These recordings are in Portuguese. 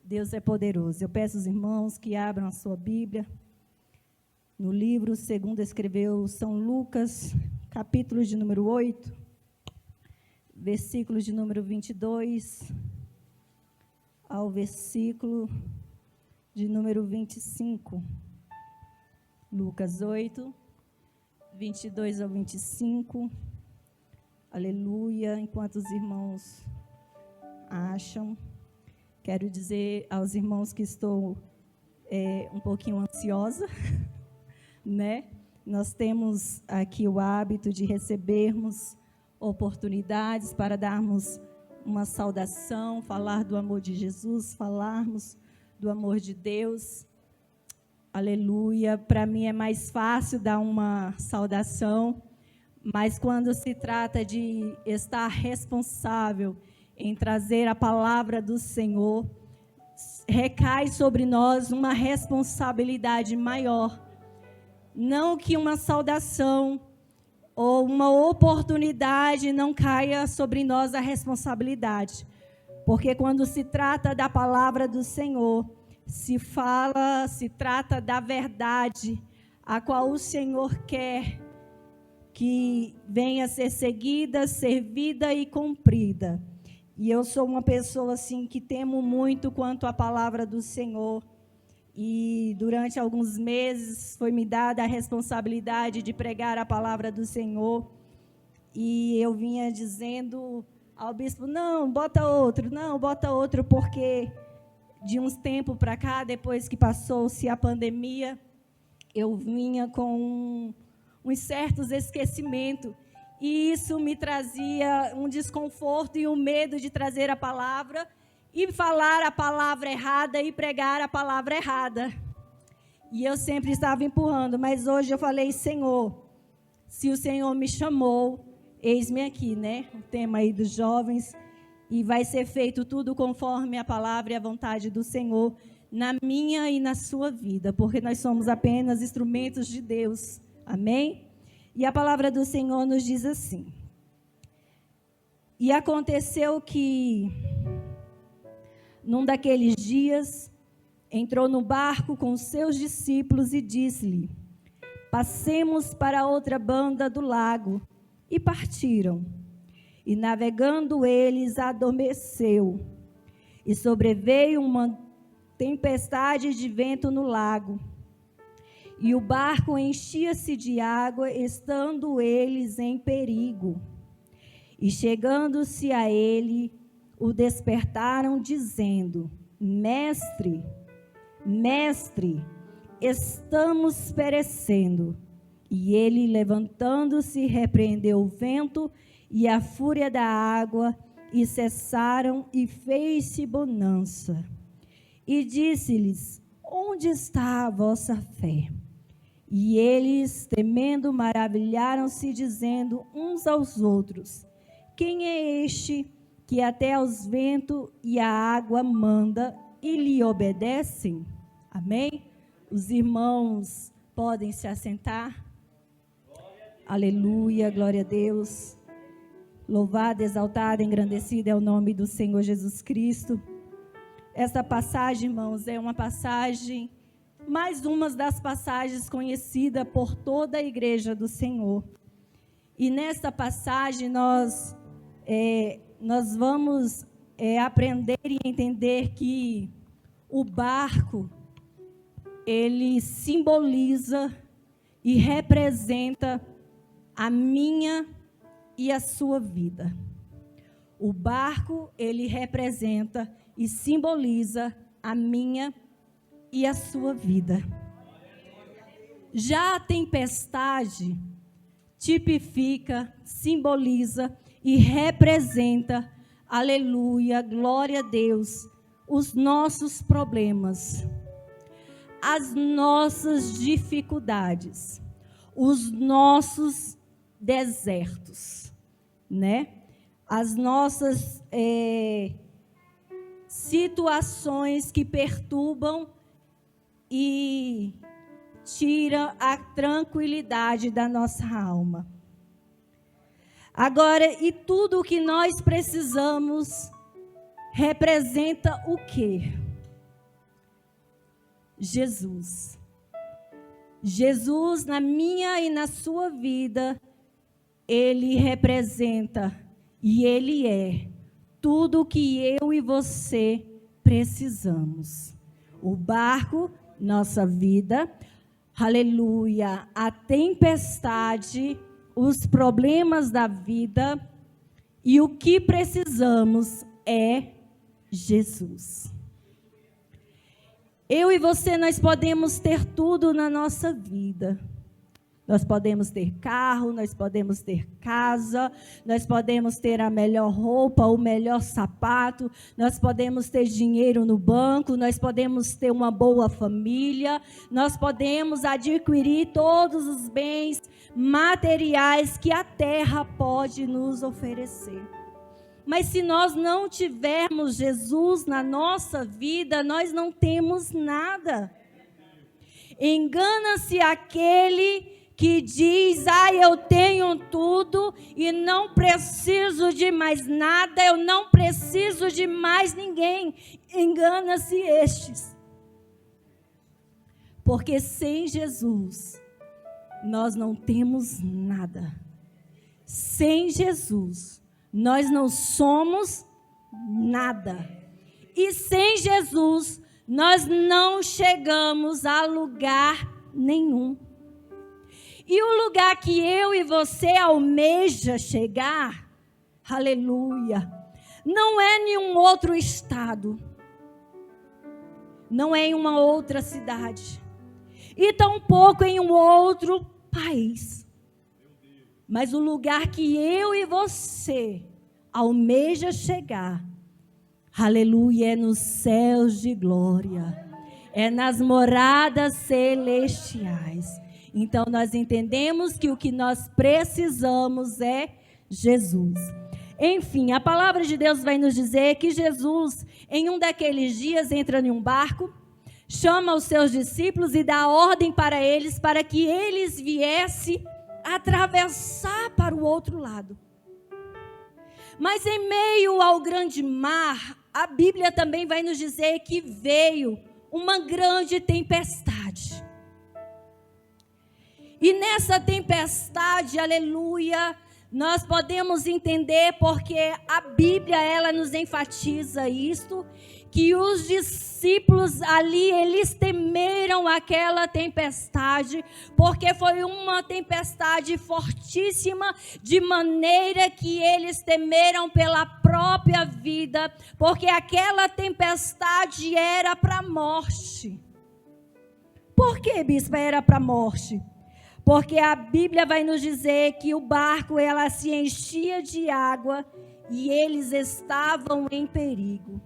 Deus é poderoso. Eu peço aos irmãos que abram a sua Bíblia. No livro segundo escreveu São Lucas, capítulo de número 8, versículo de número 22 ao versículo de número 25. Lucas 8, 22 ao 25. Aleluia. Enquanto os irmãos acham, quero dizer aos irmãos que estou um pouquinho ansiosa, né? Nós temos aqui o hábito de recebermos oportunidades para darmos uma saudação, falar do amor de Jesus, falarmos do amor de Deus. Aleluia. Para mim é mais fácil dar uma saudação, mas quando se trata de estar responsável em trazer a palavra do Senhor, recai sobre nós uma responsabilidade maior. Não que uma saudação ou uma oportunidade não caia sobre nós a responsabilidade, porque quando se trata da palavra do Senhor, se trata da verdade, a qual o Senhor quer que venha a ser seguida, servida e cumprida. E eu sou uma pessoa assim que temo muito quanto à palavra do Senhor. E durante alguns meses foi me dada a responsabilidade de pregar a palavra do Senhor. E eu vinha dizendo ao bispo, não, bota outro, porque de uns tempos para cá, depois que passou-se a pandemia, eu vinha com uns certos esquecimentos. E isso me trazia um desconforto e um medo de trazer a palavra e falar a palavra errada e pregar a palavra errada. E eu sempre estava empurrando, mas hoje eu falei, Senhor, se o Senhor me chamou, eis-me aqui, né? O tema aí dos jovens, e vai ser feito tudo conforme a palavra e a vontade do Senhor na minha e na sua vida, porque nós somos apenas instrumentos de Deus. Amém? E a palavra do Senhor nos diz assim: e aconteceu que num daqueles dias, entrou no barco com os seus discípulos e disse-lhe, passemos para a outra banda do lago. E partiram. E navegando eles, adormeceu. E sobreveio uma tempestade de vento no lago. E o barco enchia-se de água, estando eles em perigo. E chegando-se a ele, o despertaram, dizendo, Mestre, estamos perecendo. E ele, levantando-se, repreendeu o vento e a fúria da água, e cessaram, e fez-se bonança. E disse-lhes, onde está a vossa fé? E eles, temendo, maravilharam-se, dizendo uns aos outros, quem é este que até aos ventos e a água manda e lhe obedecem? Amém? Os irmãos podem se assentar. Aleluia, glória a Deus. Louvado, exaltado, engrandecido é o nome do Senhor Jesus Cristo. Esta passagem, irmãos, é uma passagem, mais uma das passagens conhecida por toda a igreja do Senhor. E nesta passagem nós vamos aprender e entender que o barco, ele simboliza e representa a minha e a sua vida. O barco, ele representa e simboliza a minha e a sua vida. Já a tempestade tipifica, simboliza e representa, aleluia, glória a Deus, os nossos problemas, as nossas dificuldades, os nossos desertos, né? As nossas situações que perturbam e tiram a tranquilidade da nossa alma. Agora, e tudo o que nós precisamos representa o quê? Jesus. Jesus, na minha e na sua vida, Ele representa e Ele é tudo o que eu e você precisamos. O barco, nossa vida, aleluia, a tempestade, os problemas da vida, e o que precisamos é Jesus. Eu e você, nós podemos ter tudo na nossa vida. Nós podemos ter carro, nós podemos ter casa, nós podemos ter a melhor roupa, o melhor sapato, nós podemos ter dinheiro no banco, nós podemos ter uma boa família, nós podemos adquirir todos os bens materiais que a terra pode nos oferecer. Mas se nós não tivermos Jesus na nossa vida, nós não temos nada. Engana-se aquele que diz: eu tenho tudo e não preciso de mais nada, eu não preciso de mais ninguém. Engana-se estes. Porque sem Jesus, nós não temos nada. Sem Jesus, nós não somos nada. E sem Jesus, nós não chegamos a lugar nenhum. E o lugar que eu e você almeja chegar, aleluia, não é em nenhum outro estado, não é em uma outra cidade, e tampouco em um outro país. Mas o lugar que eu e você almeja chegar, aleluia, é nos céus de glória, é nas moradas celestiais. Então, nós entendemos que o que nós precisamos é Jesus. Enfim, a palavra de Deus vai nos dizer que Jesus, em um daqueles dias, entra em um barco, chama os seus discípulos e dá ordem para eles, para que eles viessem atravessar para o outro lado. Mas em meio ao grande mar, a Bíblia também vai nos dizer que veio uma grande tempestade. E nessa tempestade, aleluia, nós podemos entender, porque a Bíblia, ela nos enfatiza isto, que os discípulos ali, eles temeram aquela tempestade, porque foi uma tempestade fortíssima, de maneira que eles temeram pela própria vida, porque aquela tempestade era para a morte. Por que, bispa, era para a morte? Porque a Bíblia vai nos dizer que o barco, ela se enchia de água e eles estavam em perigo.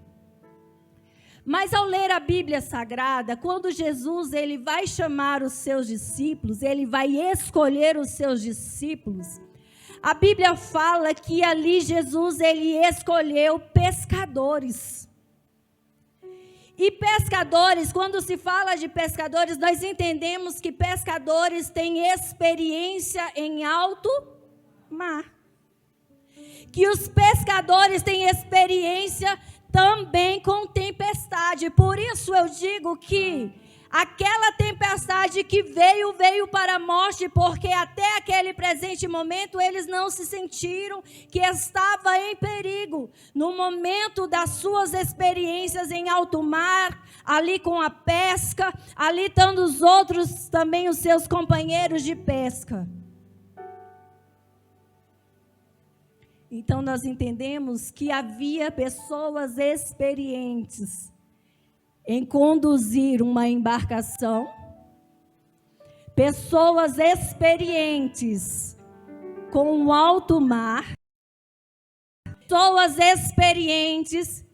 Mas ao ler a Bíblia Sagrada, quando Jesus ele vai chamar os seus discípulos, ele vai escolher os seus discípulos, a Bíblia fala que ali Jesus ele escolheu pescadores. E pescadores, quando se fala de pescadores, nós entendemos que pescadores têm experiência em alto mar. Que os pescadores têm experiência também com tempestade. Por isso eu digo que aquela tempestade que veio para a morte, porque até aquele presente momento eles não se sentiram que estava em perigo. No momento das suas experiências em alto mar, ali com a pesca, ali estando os outros também, os seus companheiros de pesca. Então nós entendemos que havia pessoas experientes em conduzir uma embarcação, pessoas experientes com o alto mar, pessoas experientes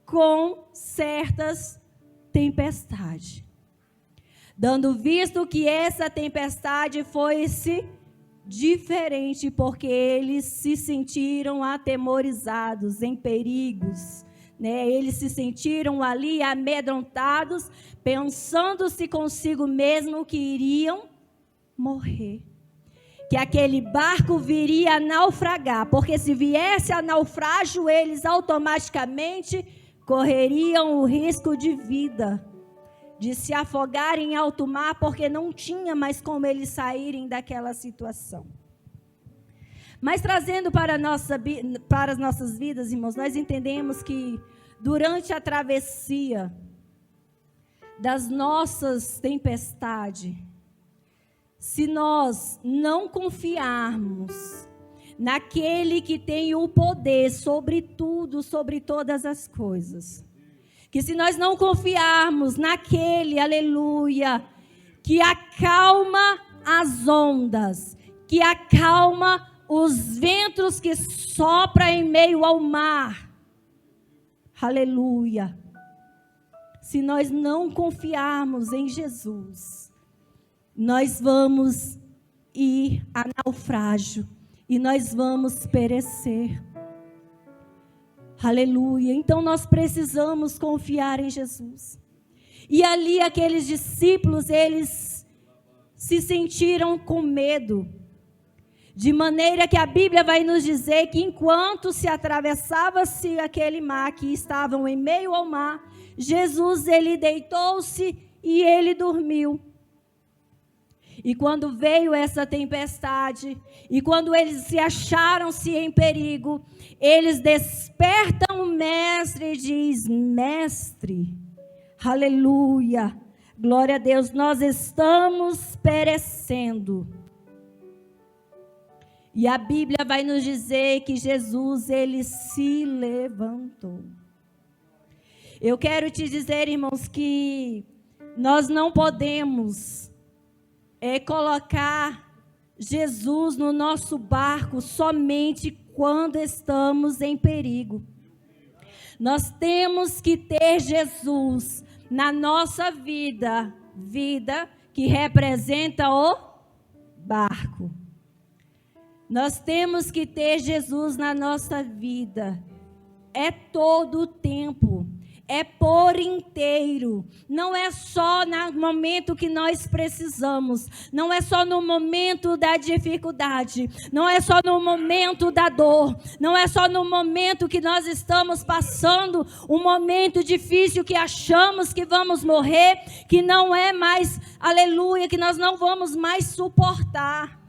com certas tempestades. Dando visto que essa tempestade foi-se diferente, porque eles se sentiram atemorizados, em perigos. Eles se sentiram ali amedrontados, pensando-se consigo mesmo que iriam morrer. Que aquele barco viria a naufragar, porque se viesse a naufrágio, eles automaticamente correriam o risco de vida. de se afogar em alto mar, porque não tinha mais como eles saírem daquela situação. Mas trazendo para as nossas vidas, irmãos, nós entendemos que durante a travessia das nossas tempestades, se nós não confiarmos naquele que tem o poder sobre tudo, sobre todas as coisas, que se nós não confiarmos naquele, aleluia, que acalma as ondas, que acalma os ventos que sopram em meio ao mar, aleluia, se nós não confiarmos em Jesus, nós vamos ir a naufrágio e nós vamos perecer. Aleluia. Então nós precisamos confiar em Jesus. E ali aqueles discípulos, eles se sentiram com medo. De maneira que a Bíblia vai nos dizer que enquanto se atravessava-se aquele mar, que estavam em meio ao mar, Jesus, ele deitou-se e ele dormiu. E quando veio essa tempestade, e quando eles se acharam-se em perigo, eles despertam o mestre e diz: mestre, aleluia, glória a Deus, nós estamos perecendo. E a Bíblia vai nos dizer que Jesus, ele se levantou. Eu quero te dizer, irmãos, que nós não podemos colocar Jesus no nosso barco somente quando estamos em perigo. Nós temos que ter Jesus na nossa vida, vida que representa o barco. Nós temos que ter Jesus na nossa vida, é todo o tempo. É por inteiro, não é só no momento que nós precisamos, não é só no momento da dificuldade, não é só no momento da dor, não é só no momento que nós estamos passando um momento difícil que achamos que vamos morrer, que não é mais, aleluia, que nós não vamos mais suportar.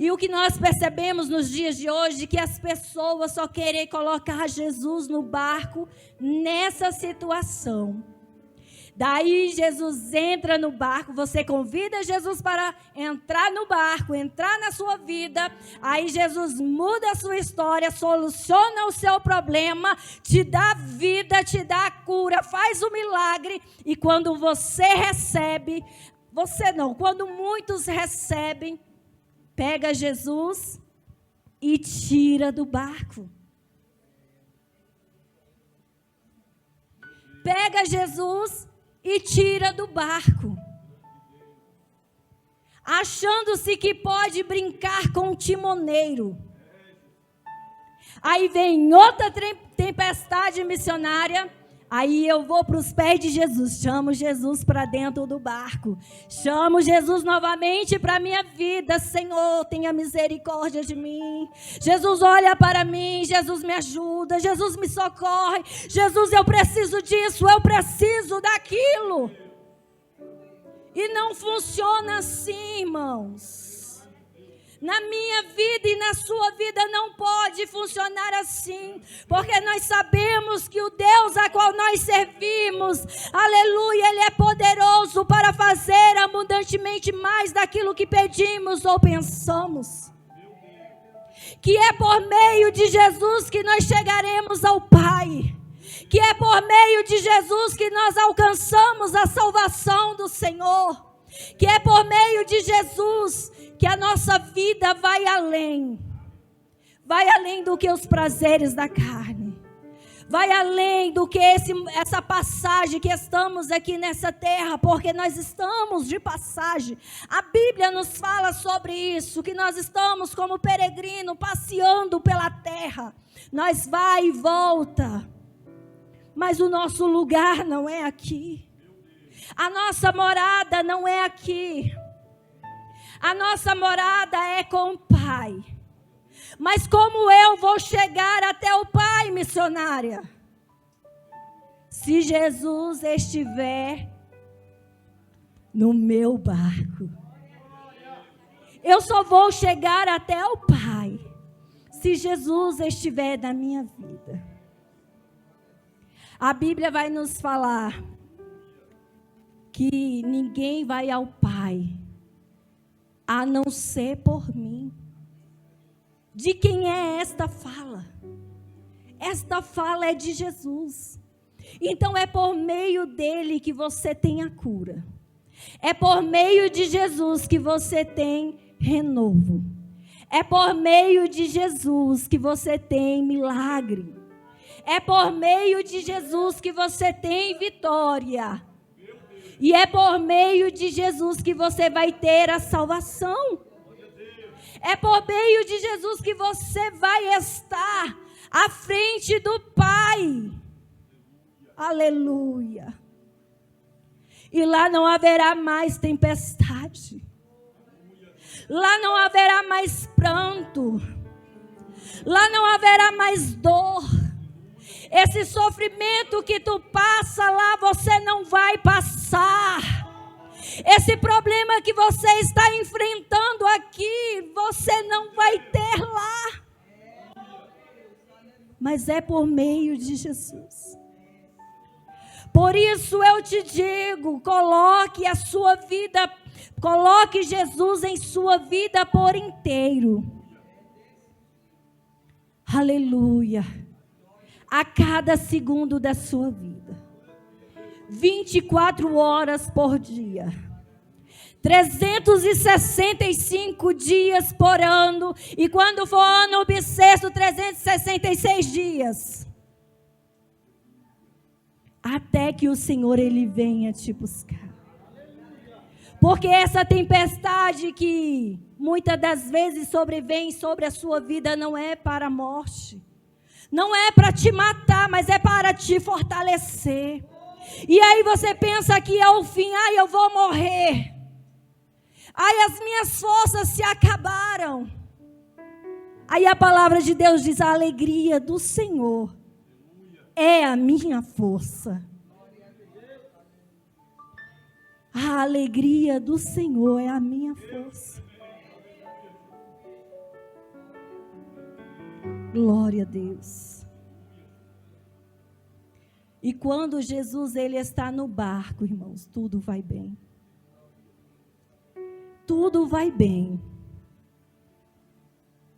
E o que nós percebemos nos dias de hoje, que as pessoas só querem colocar Jesus no barco nessa situação. Daí Jesus entra no barco, você convida Jesus para entrar no barco, entrar na sua vida. Aí Jesus muda a sua história, soluciona o seu problema, te dá vida, te dá a cura, faz o milagre. E quando você recebe, quando muitos recebem, pega Jesus e tira do barco. Pega Jesus e tira do barco. Achando-se que pode brincar com o timoneiro. Aí vem outra tempestade missionária. Aí eu vou para os pés de Jesus, chamo Jesus para dentro do barco, chamo Jesus novamente para a minha vida. Senhor, tenha misericórdia de mim. Jesus, olha para mim, Jesus me ajuda, Jesus me socorre. Jesus, eu preciso disso, eu preciso daquilo. E não funciona assim, irmãos. Na minha vida e na sua vida não pode funcionar assim, porque nós sabemos que o Deus a qual nós servimos, aleluia, Ele é poderoso para fazer abundantemente mais daquilo que pedimos ou pensamos. Que é por meio de Jesus que nós chegaremos ao Pai, que é por meio de Jesus que nós alcançamos a salvação do Senhor, que é por meio de Jesus que a nossa vida vai além do que os prazeres da carne, vai além do que essa passagem que estamos aqui nessa terra, porque nós estamos de passagem. A Bíblia nos fala sobre isso, que nós estamos como peregrino passeando pela terra, nós vai e volta, mas o nosso lugar não é aqui, a nossa morada não é aqui. A nossa morada é com o Pai. Mas como eu vou chegar até o Pai, missionária? Se Se Jesus estiver no meu barco, eu só vou chegar até o Pai se Jesus estiver na minha vida. A Bíblia vai nos falar que ninguém vai ao Pai a não ser por mim. De quem é esta fala? Esta fala é de Jesus. Então é por meio dele que você tem a cura. É por meio de Jesus que você tem renovo. É por meio de Jesus que você tem milagre. É por meio de Jesus que você tem vitória. E é por meio de Jesus que você vai ter a salvação. É por meio de Jesus que você vai estar à frente do Pai. Aleluia. E lá não haverá mais tempestade. Lá não haverá mais pranto. Lá não haverá mais dor. Esse sofrimento que tu passa lá, você não vai passar. Esse problema que você está enfrentando aqui, você não vai ter lá. Mas é por meio de Jesus. Por isso eu te digo, coloque a sua vida, coloque Jesus em sua vida por inteiro. Aleluia. A cada segundo da sua vida. 24 horas por dia. 365 dias por ano. E quando for ano bissexto, 366 dias. Até que o Senhor, Ele venha te buscar. Porque essa tempestade que muitas das vezes sobrevém sobre a sua vida não é para a morte. Não é para te matar, mas é para te fortalecer. E aí você pensa que é o fim. Ai, eu vou morrer. Ai, as minhas forças se acabaram. Aí a palavra de Deus diz: a alegria do Senhor é a minha força. A alegria do Senhor é a minha força. Glória a Deus. E quando Jesus ele está no barco, irmãos, tudo vai bem. Tudo vai bem.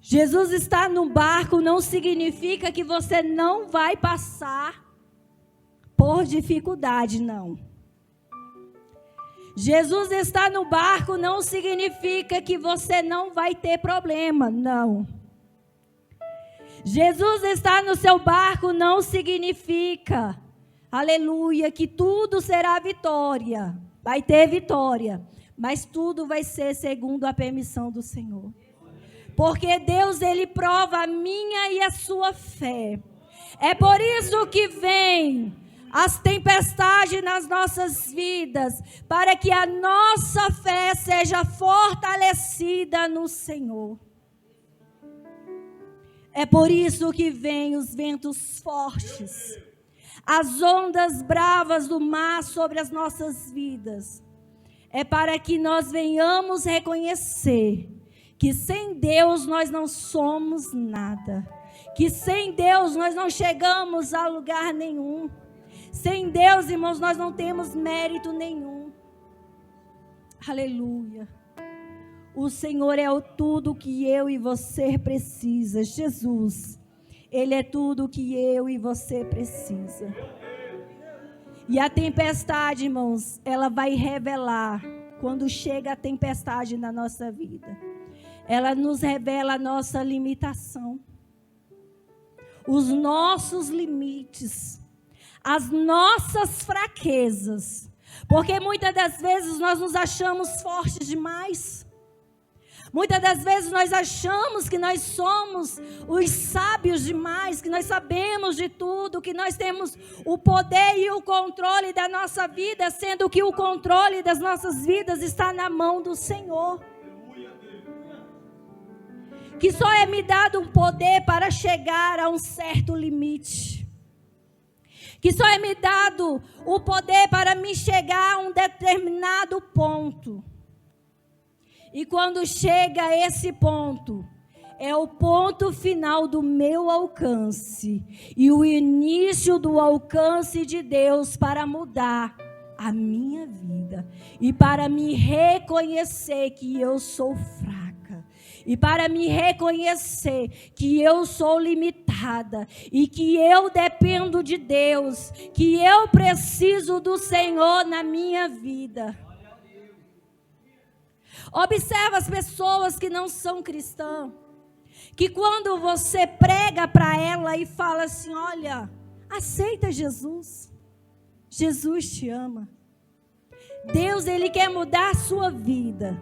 Jesus está no barco não significa que você não vai passar por dificuldade, não. Jesus está no barco não significa que você não vai ter problema, não. Jesus está no seu barco não significa, aleluia, que tudo será vitória. Vai ter vitória, mas tudo vai ser segundo a permissão do Senhor. Porque Deus, Ele prova a minha e a sua fé. É por isso que vem as tempestades nas nossas vidas, para que a nossa fé seja fortalecida no Senhor. É por isso que vem os ventos fortes, as ondas bravas do mar sobre as nossas vidas. É para que nós venhamos reconhecer que sem Deus nós não somos nada. Que sem Deus nós não chegamos a lugar nenhum. Sem Deus, irmãos, nós não temos mérito nenhum. Aleluia. O Senhor é o tudo que eu e você precisa. Jesus, Ele é tudo que eu e você precisa. E a tempestade, irmãos, ela vai revelar quando chega a tempestade na nossa vida. Ela nos revela a nossa limitação, os nossos limites, as nossas fraquezas. Porque muitas das vezes nós nos achamos fortes demais. Muitas das vezes nós achamos que nós somos os sábios demais, que nós sabemos de tudo, que nós temos o poder e o controle da nossa vida, sendo que o controle das nossas vidas está na mão do Senhor. Que só é me dado um poder para chegar a um certo limite. que só é me dado o poder para me chegar a um determinado ponto. E quando chega a esse ponto, é o ponto final do meu alcance e o início do alcance de Deus para mudar a minha vida e para me reconhecer que eu sou fraca e para me reconhecer que eu sou limitada e que eu dependo de Deus, que eu preciso do Senhor na minha vida. Observa as pessoas que não são cristãs, que quando você prega para ela e fala assim, olha, aceita Jesus, Jesus te ama, Deus, Ele quer mudar a sua vida.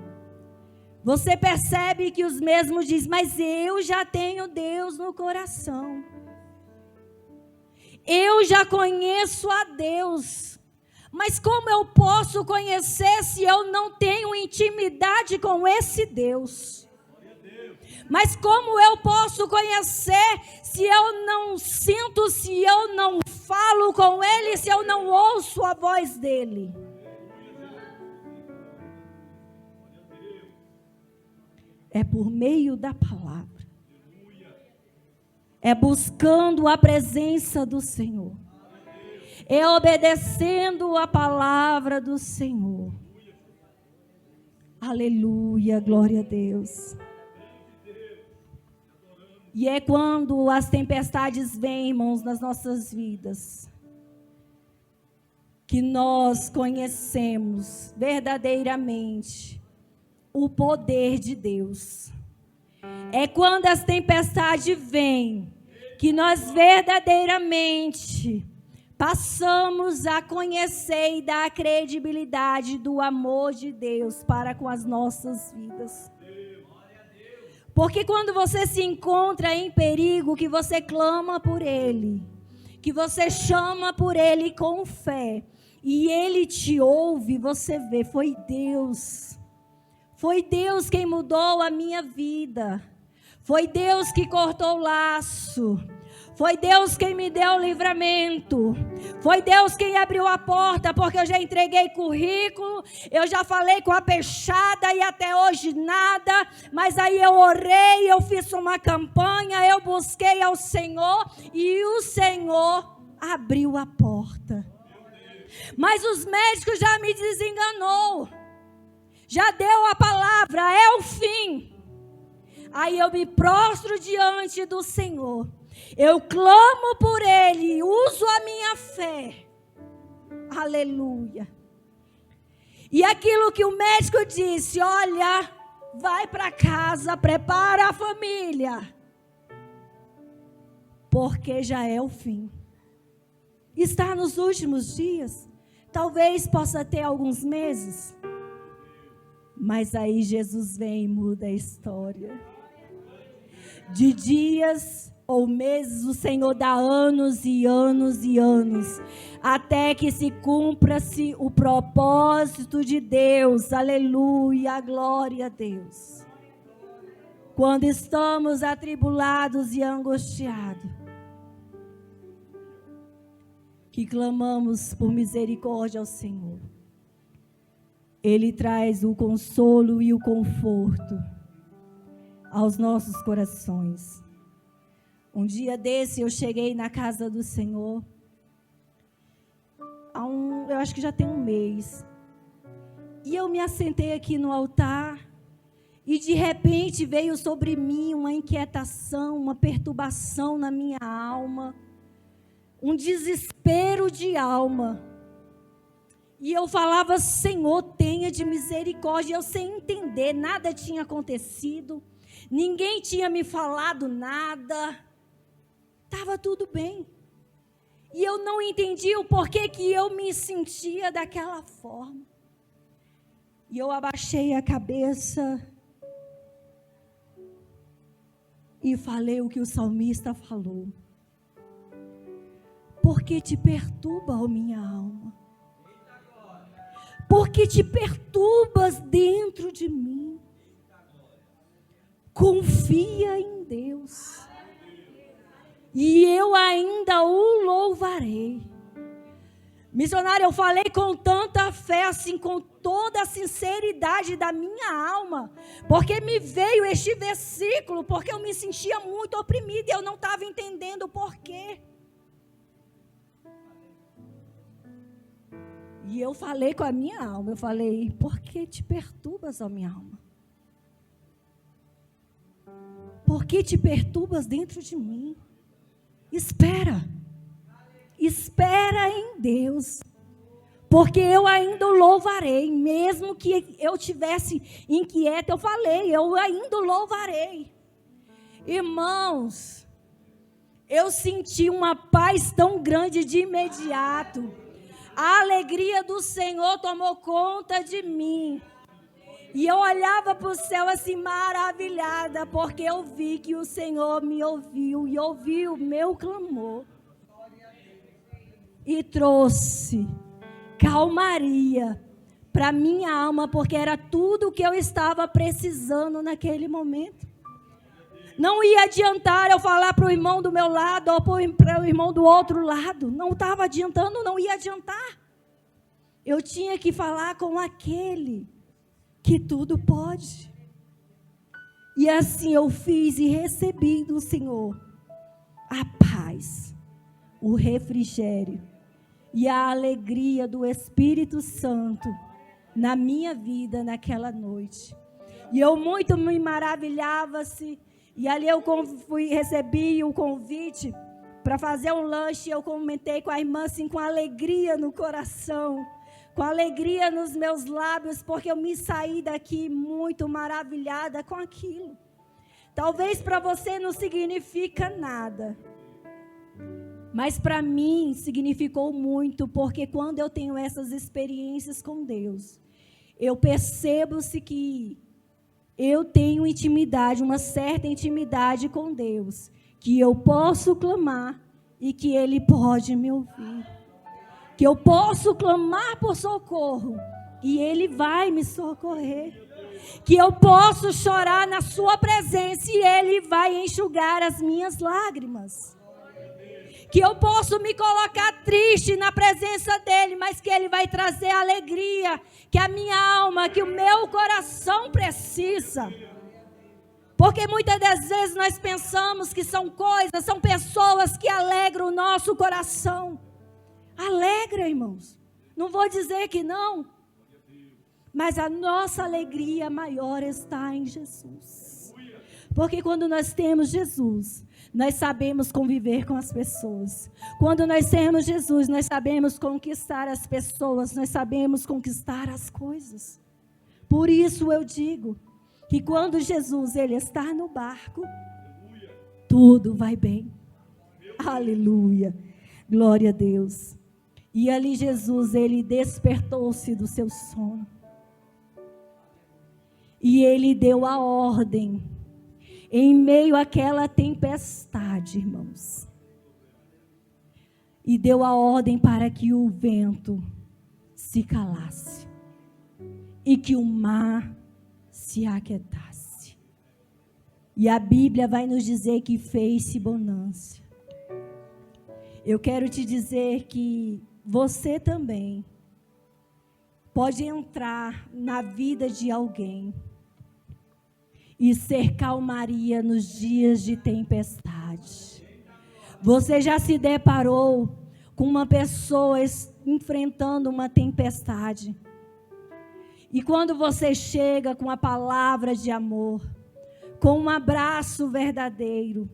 Você percebe que os mesmos dizem, mas eu já tenho Deus no coração, eu já conheço a Deus, mas como eu posso conhecer se eu não tenho intimidade com esse Deus? Mas como eu posso conhecer se eu não sinto, se eu não falo com Ele, se eu não ouço a voz dEle? É por meio da palavra. É buscando a presença do Senhor. É obedecendo a palavra do Senhor. Aleluia, glória a Deus. E é quando as tempestades vêm, irmãos, nas nossas vidas, que nós conhecemos verdadeiramente o poder de Deus. É quando as tempestades vêm, que nós verdadeiramente passamos a conhecer e dar credibilidade do amor de Deus para com as nossas vidas. Porque quando você se encontra em perigo, que você clama por Ele, que você chama por Ele com fé, e Ele te ouve, você vê, foi Deus quem mudou a minha vida, foi Deus que cortou o laço, foi Deus quem me deu o livramento, foi Deus quem abriu a porta, porque eu já entreguei currículo, eu já falei com a peixada e até hoje nada, mas aí eu orei, eu fiz uma campanha, eu busquei ao Senhor e o Senhor abriu a porta. Mas os médicos já me desenganou, já deu a palavra, é o fim. Aí eu me prostro diante do Senhor, eu clamo por Ele, uso a minha fé, aleluia. E aquilo que o médico disse, olha, vai para casa, prepara a família, porque já é o fim. Está nos últimos dias, talvez possa ter alguns meses, mas aí Jesus vem e muda a história. De dias ou meses, o Senhor dá anos e anos e anos, até que se cumpra-se o propósito de Deus, aleluia, glória a Deus. Quando estamos atribulados e angustiados, que clamamos por misericórdia ao Senhor, Ele traz o consolo e o conforto aos nossos corações. Um dia desse eu cheguei na casa do Senhor, eu acho que já tem um mês, e eu me assentei aqui no altar, e de repente veio sobre mim uma inquietação, uma perturbação na minha alma, um desespero de alma, e eu falava, Senhor, tenha de misericórdia, eu sem entender, nada tinha acontecido, ninguém tinha me falado nada, estava tudo bem. E eu não entendi o porquê que eu me sentia daquela forma. E eu abaixei a cabeça e falei o que o salmista falou. Porque te perturba, ó minha alma? Porque te perturbas dentro de mim? Confia em Deus, e eu ainda o louvarei. Missionária, eu falei com tanta fé, assim, com toda a sinceridade da minha alma, porque me veio este versículo, porque eu me sentia muito oprimida e eu não estava entendendo o porquê. E eu falei com a minha alma, eu falei, por que te perturbas, ó minha alma? Por que te perturbas dentro de mim? Espera em Deus, porque eu ainda o louvarei, mesmo que eu tivesse inquieta, eu falei, eu ainda o louvarei. Irmãos, eu senti uma paz tão grande de imediato, a alegria do Senhor tomou conta de mim, e eu olhava para o céu assim maravilhada, porque eu vi que o Senhor me ouviu, e ouviu o meu clamor, e trouxe calmaria para minha alma, porque era tudo o que eu estava precisando naquele momento. Não ia adiantar eu falar para o irmão do meu lado ou para o irmão do outro lado. Não estava adiantando, não ia adiantar. Eu tinha que falar com aquele que tudo pode. E assim eu fiz e recebi do Senhor a paz, o refrigério e a alegria do Espírito Santo na minha vida naquela noite. E eu muito me maravilhava-se. E ali eu recebi o convite para fazer um lanche. Eu comentei com a irmã assim, com alegria no coração, com alegria nos meus lábios, porque eu me saí daqui muito maravilhada com aquilo. Talvez para você não significa nada, mas para mim significou muito, porque quando eu tenho essas experiências com Deus, eu percebo-se que eu tenho intimidade, uma certa intimidade com Deus, que eu posso clamar e que Ele pode me ouvir. Que eu posso clamar por socorro e Ele vai me socorrer. Que eu posso chorar na sua presença e Ele vai enxugar as minhas lágrimas. Que eu posso me colocar triste na presença dEle, mas que Ele vai trazer a alegria que a minha alma, que o meu coração precisa. Porque muitas das vezes nós pensamos que são coisas, são pessoas que alegram o nosso coração. Alegra, irmãos. Não vou dizer que não. Mas a nossa alegria maior está em Jesus. Porque quando nós temos Jesus, nós sabemos conviver com as pessoas. Quando nós temos Jesus, nós sabemos conquistar as pessoas, nós sabemos conquistar as coisas. Por isso eu digo que quando Jesus ele está no barco, tudo vai bem. Aleluia. Glória a Deus. E ali Jesus, ele despertou-se do seu sono. E ele deu a ordem. Em meio àquela tempestade, irmãos. E deu a ordem para que o vento se calasse. E que o mar se aquietasse. E a Bíblia vai nos dizer que fez-se bonança. Eu quero te dizer que você também pode entrar na vida de alguém e ser calmaria nos dias de tempestade. Você já se deparou com uma pessoa enfrentando uma tempestade? E quando você chega com a palavra de amor, com um abraço verdadeiro,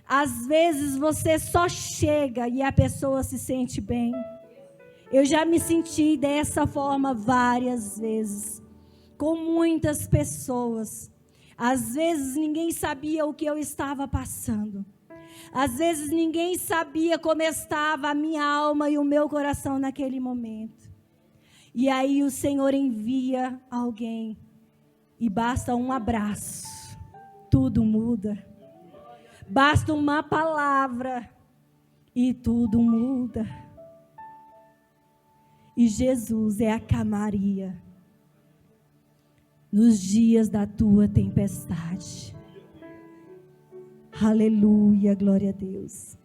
às vezes você só chega e a pessoa se sente bem. Eu já me senti dessa forma várias vezes, com muitas pessoas. Às vezes ninguém sabia o que eu estava passando. Às vezes ninguém sabia como estava a minha alma e o meu coração naquele momento. E aí o Senhor envia alguém e basta um abraço, tudo muda. Basta uma palavra e tudo muda. E Jesus é a calmaria nos dias da tua tempestade. Aleluia, glória a Deus.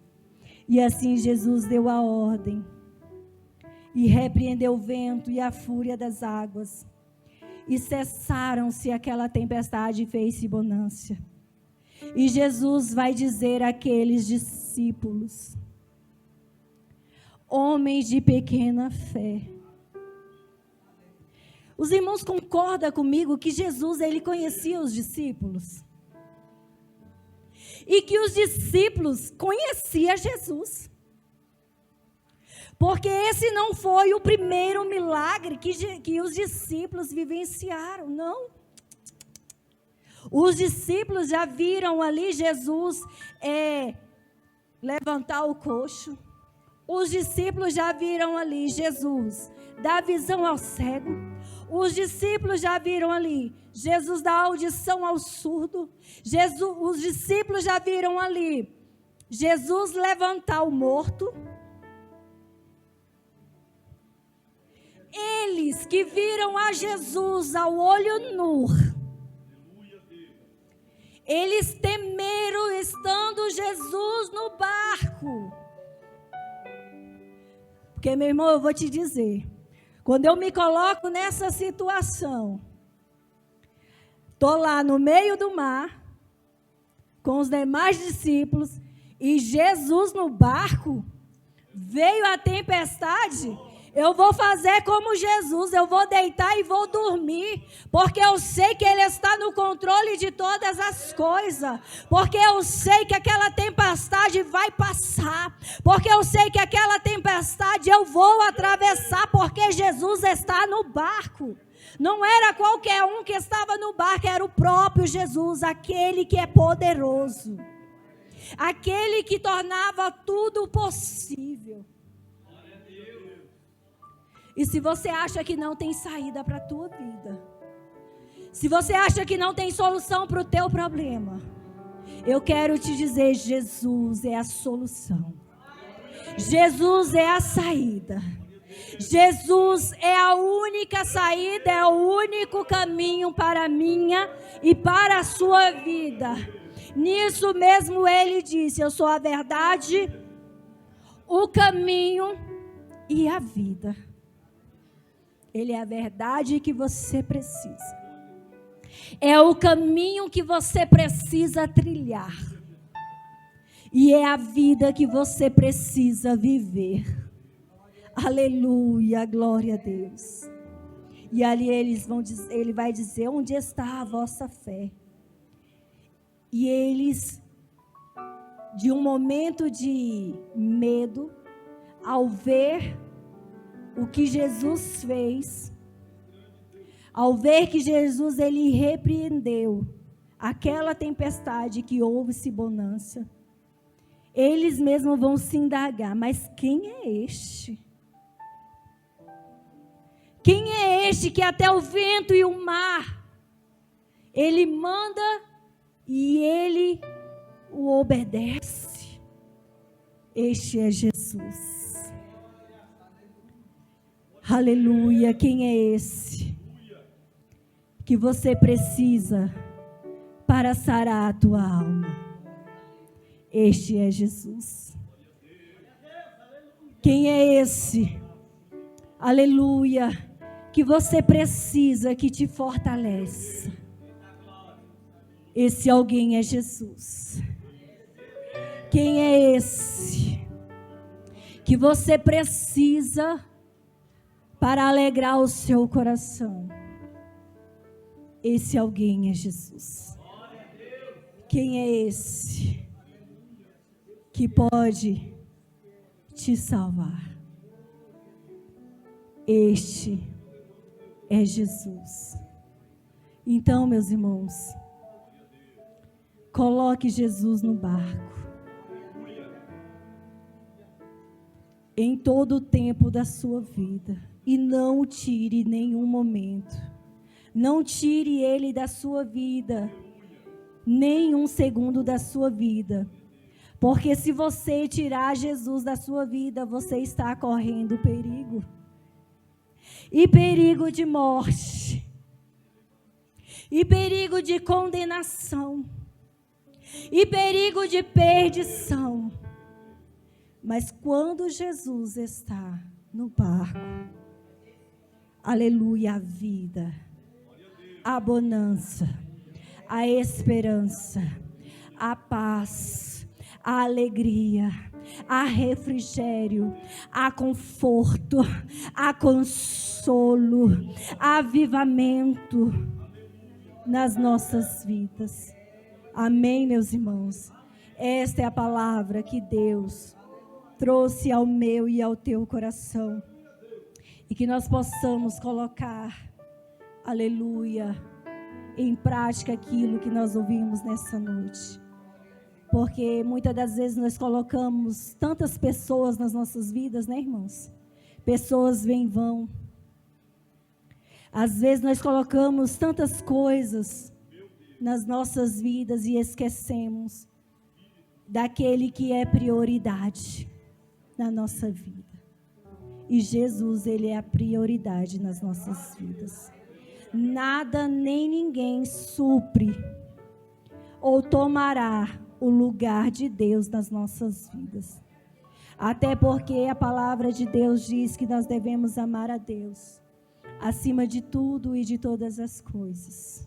E assim Jesus deu a ordem. e repreendeu o vento e a fúria das águas. E cessaram-se aquela tempestade e fez-se bonança. E Jesus vai dizer àqueles discípulos: homens de pequena fé. Os irmãos concordam comigo que Jesus, ele conhecia os discípulos? E que os discípulos conheciam Jesus. Porque esse não foi o primeiro milagre que os discípulos vivenciaram, não. Os discípulos já viram ali Jesus levantar o coxo. Os discípulos já viram ali Jesus dar visão ao cego. Os discípulos já viram ali Jesus dar audição ao surdo. Os discípulos já viram ali Jesus levantar o morto. Eles que viram a Jesus ao olho nu, eles temeram estando Jesus no barco. Porque, meu irmão, eu vou te dizer, quando eu me coloco nessa situação, estou lá no meio do mar, com os demais discípulos, e Jesus no barco, veio a tempestade, eu vou fazer como Jesus, eu vou deitar e vou dormir, porque eu sei que Ele está no controle de todas as coisas, porque eu sei que aquela tempestade vai passar, porque eu sei que aquela tempestade eu vou atravessar, porque Jesus está no barco. Não era qualquer um que estava no barco, era o próprio Jesus, aquele que é poderoso, aquele que tornava tudo possível. E se você acha que não tem saída para a tua vida, se você acha que não tem solução para o teu problema, eu quero te dizer, Jesus é a solução. Jesus é a saída. Jesus é a única saída, é o único caminho para a minha e para a sua vida. Nisso mesmo Ele disse, eu sou a verdade, o caminho e a vida. Ele é a verdade que você precisa. É o caminho que você precisa trilhar. E é a vida que você precisa viver. Aleluia, glória a Deus. E ali ele vai dizer, onde está a vossa fé? E eles, de um momento de medo, ao ver o que Jesus fez, ao ver que Jesus ele repreendeu aquela tempestade que houve-se bonança, eles mesmos vão se indagar, mas quem é este? Quem é este que até o vento e o mar, ele manda e ele o obedece? Este é Jesus. Aleluia, quem é esse que você precisa para sarar a tua alma? Este é Jesus. Quem é esse? Aleluia, que você precisa, que te fortaleça? Esse alguém é Jesus. Quem é esse que você precisa para alegrar o seu coração? Esse alguém é Jesus. Quem é esse que pode te salvar? Este é Jesus. Então, meus irmãos, coloque Jesus no barco. Em todo o tempo da sua vida. E não o tire em nenhum momento. Não tire ele da sua vida. Nem um segundo da sua vida. Porque se você tirar Jesus da sua vida, você está correndo perigo. E perigo de morte. E perigo de condenação. E perigo de perdição. Mas quando Jesus está no barco. Aleluia, a vida, a bonança, a esperança, a paz, a alegria, a refrigério, a conforto, a consolo, a avivamento nas nossas vidas. Amém, meus irmãos? Esta é a palavra que Deus trouxe ao meu e ao teu coração. E que nós possamos colocar, aleluia, em prática aquilo que nós ouvimos nessa noite. Porque muitas das vezes nós colocamos tantas pessoas nas nossas vidas, né, irmãos? Pessoas vêm e vão. Às vezes nós colocamos tantas coisas nas nossas vidas e esquecemos daquele que é prioridade na nossa vida. E Jesus, Ele é a prioridade nas nossas vidas. Nada nem ninguém supre ou tomará o lugar de Deus nas nossas vidas. Até porque a palavra de Deus diz que nós devemos amar a Deus acima de tudo e de todas as coisas.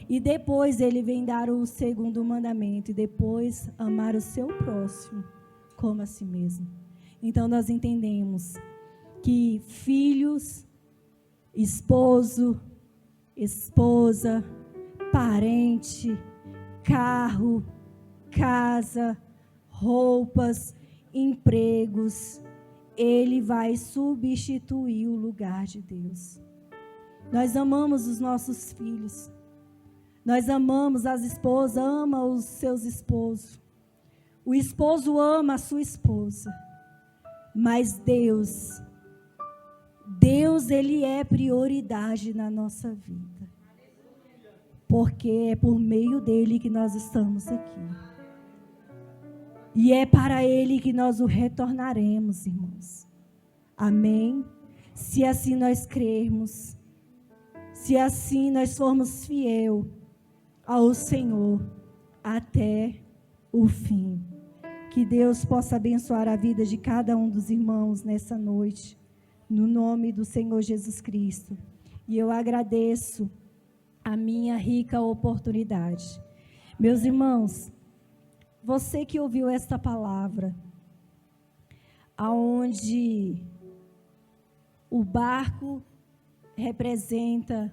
E depois Ele vem dar o segundo mandamento, e depois amar o seu próximo como a si mesmo. Então nós entendemos que filhos, esposo, esposa, parente, carro, casa, roupas, empregos, Ele vai substituir o lugar de Deus. Nós amamos os nossos filhos. Nós amamos as esposas, ama os seus esposos. O esposo ama a sua esposa. Mas Deus, Ele é prioridade na nossa vida. Porque é por meio dele que nós estamos aqui. E é para Ele que nós o retornaremos, irmãos. Amém? Se assim nós crermos, se assim nós formos fiel ao Senhor até o fim. Que Deus possa abençoar a vida de cada um dos irmãos nessa noite, no nome do Senhor Jesus Cristo. E eu agradeço a minha rica oportunidade. Meus irmãos, você que ouviu esta palavra, aonde o barco representa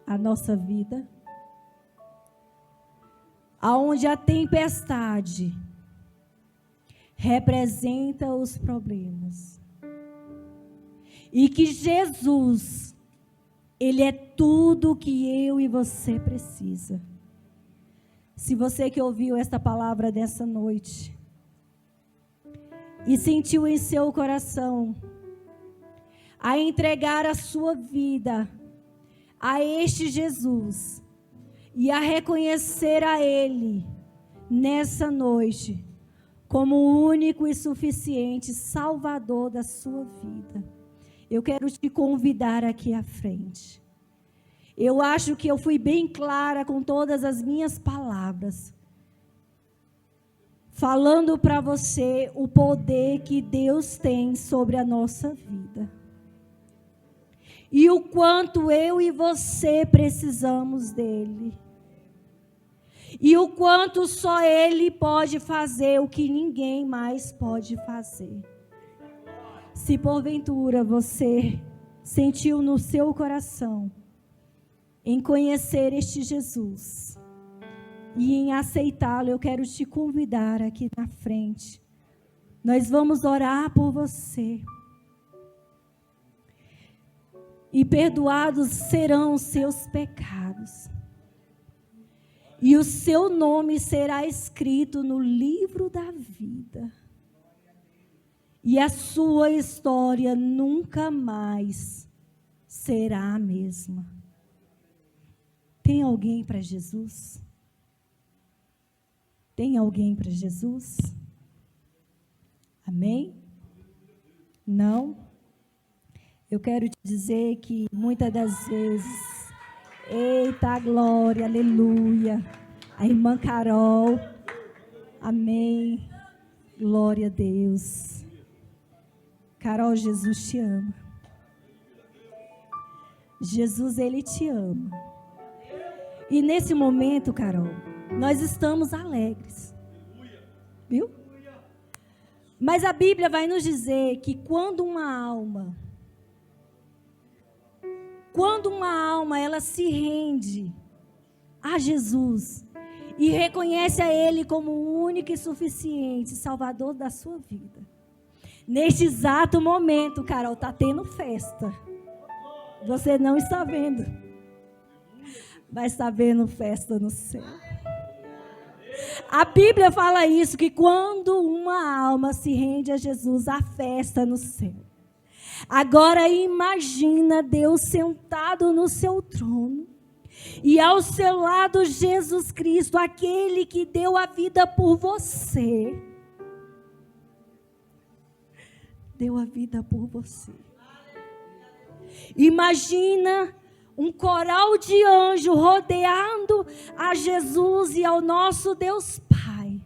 a nossa vida, aonde a tempestade representa os problemas, e que Jesus, Ele é tudo que eu e você precisa. Se você que ouviu esta palavra dessa noite e sentiu em seu coração a entregar a sua vida a este Jesus e a reconhecer a Ele nessa noite como o único e suficiente Salvador da sua vida, eu quero te convidar aqui à frente. Eu acho que eu fui bem clara com todas as minhas palavras, falando para você o poder que Deus tem sobre a nossa vida. E o quanto eu e você precisamos dele. E o quanto só Ele pode fazer o que ninguém mais pode fazer. Se porventura você sentiu no seu coração em conhecer este Jesus e em aceitá-lo, eu quero te convidar aqui na frente. Nós vamos orar por você. E perdoados serão os seus pecados. E o seu nome será escrito no livro da vida. E a sua história nunca mais será a mesma. Tem alguém para Jesus? Tem alguém para Jesus? Amém? Não? Eu quero te dizer que muitas das vezes, eita glória, aleluia, a irmã Carol, amém, glória a Deus. Carol, Jesus te ama. Jesus, Ele te ama. E nesse momento, Carol, nós estamos alegres. Viu? Mas a Bíblia vai nos dizer que quando uma alma ela se rende a Jesus e reconhece a Ele como o único e suficiente Salvador da sua vida, neste exato momento, Carol, está tendo festa. Você não está vendo, mas está vendo festa no céu. A Bíblia fala isso, que quando uma alma se rende a Jesus, há festa no céu. Agora imagina Deus sentado no seu trono e ao seu lado Jesus Cristo, aquele que deu a vida por você. Deu a vida por você. Imagina um coral de anjos rodeando a Jesus e ao nosso Deus Pai,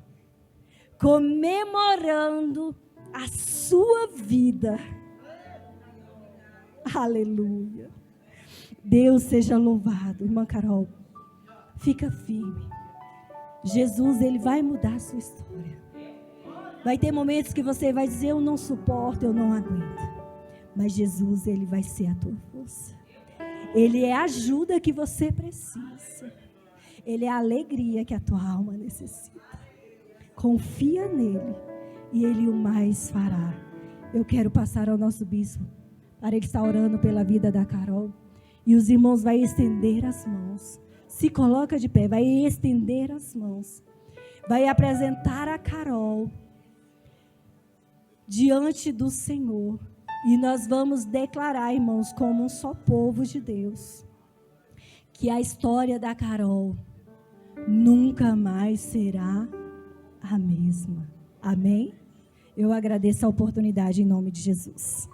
comemorando a sua vida. Aleluia. Deus seja louvado. Irmã Carol, fica firme. Jesus, Ele vai mudar a sua história. Vai ter momentos que você vai dizer, eu não suporto, eu não aguento. Mas Jesus, Ele vai ser a tua força. Ele é a ajuda que você precisa. Ele é a alegria que a tua alma necessita. Confia nele e Ele o mais fará. Eu quero passar ao nosso bispo para ele estar orando pela vida da Carol. E os irmãos vão estender as mãos. Se coloca de pé, vai estender as mãos. Vai apresentar a Carol diante do Senhor. E nós vamos declarar, irmãos, como um só povo de Deus, que a história da Carol nunca mais será a mesma. Amém? Eu agradeço a oportunidade em nome de Jesus.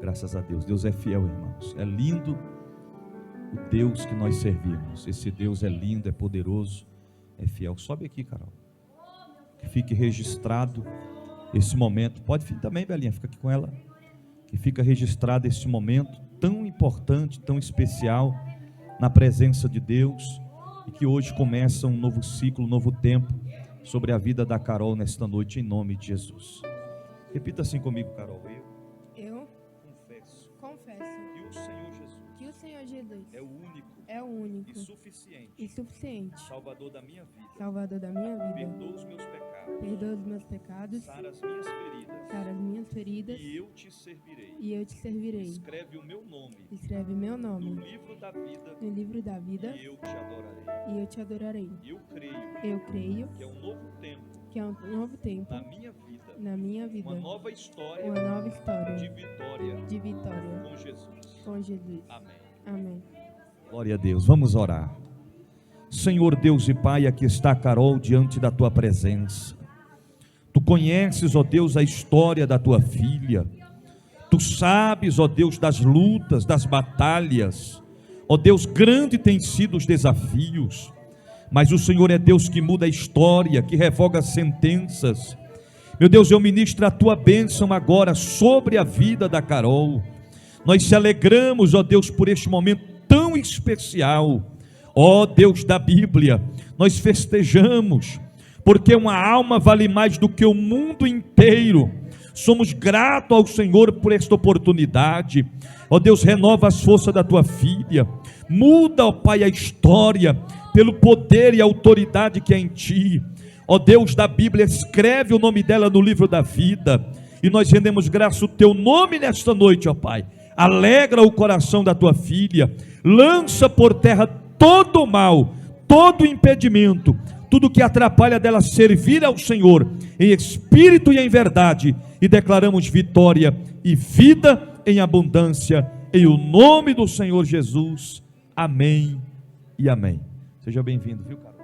Graças a Deus. Deus é fiel, irmãos. É lindo o Deus que nós servimos. Esse Deus é lindo, é poderoso, é fiel. Sobe aqui, Carol. Que fique registrado esse momento. Pode vir também, Belinha, fica aqui com ela. Que fica registrado esse momento tão importante, tão especial, na presença de Deus. E que hoje começa um novo ciclo, um novo tempo sobre a vida da Carol nesta noite, em nome de Jesus. Repita assim comigo, Carol. Eu confesso que o Senhor Jesus é o único e suficiente Salvador da minha vida. Perdoa os meus pecados, sara as minhas feridas, e eu te servirei. Escreve o meu nome no livro da vida, e eu te adorarei. Eu creio que é um novo tempo na minha vida, uma nova história de vitória com Jesus. Amém. Glória a Deus. Vamos orar. Senhor Deus e Pai, aqui está a Carol diante da tua presença. Tu conheces, ó Deus, a história da tua filha. Tu sabes, ó Deus, das lutas, das batalhas. Ó Deus, grande tem sido os desafios, mas o Senhor é Deus que muda a história, que revoga sentenças. Meu Deus, eu ministro a tua bênção agora sobre a vida da Carol. Nós se alegramos, ó Deus, por este momento tão especial. Ó Deus da Bíblia, nós festejamos, porque uma alma vale mais do que o mundo inteiro. Somos gratos ao Senhor por esta oportunidade. Ó Deus, renova as forças da tua filha. Muda, ó Pai, a história, pelo poder e autoridade que é em ti. Ó Deus da Bíblia, escreve o nome dela no livro da vida. E nós rendemos graça ao teu nome nesta noite, ó Pai. Alegra o coração da tua filha. Lança por terra todo o mal, todo o impedimento, tudo que atrapalha dela servir ao Senhor, em espírito e em verdade. E declaramos vitória e vida em abundância, em o nome do Senhor Jesus. Amém e amém. Seja bem-vindo, viu, cara?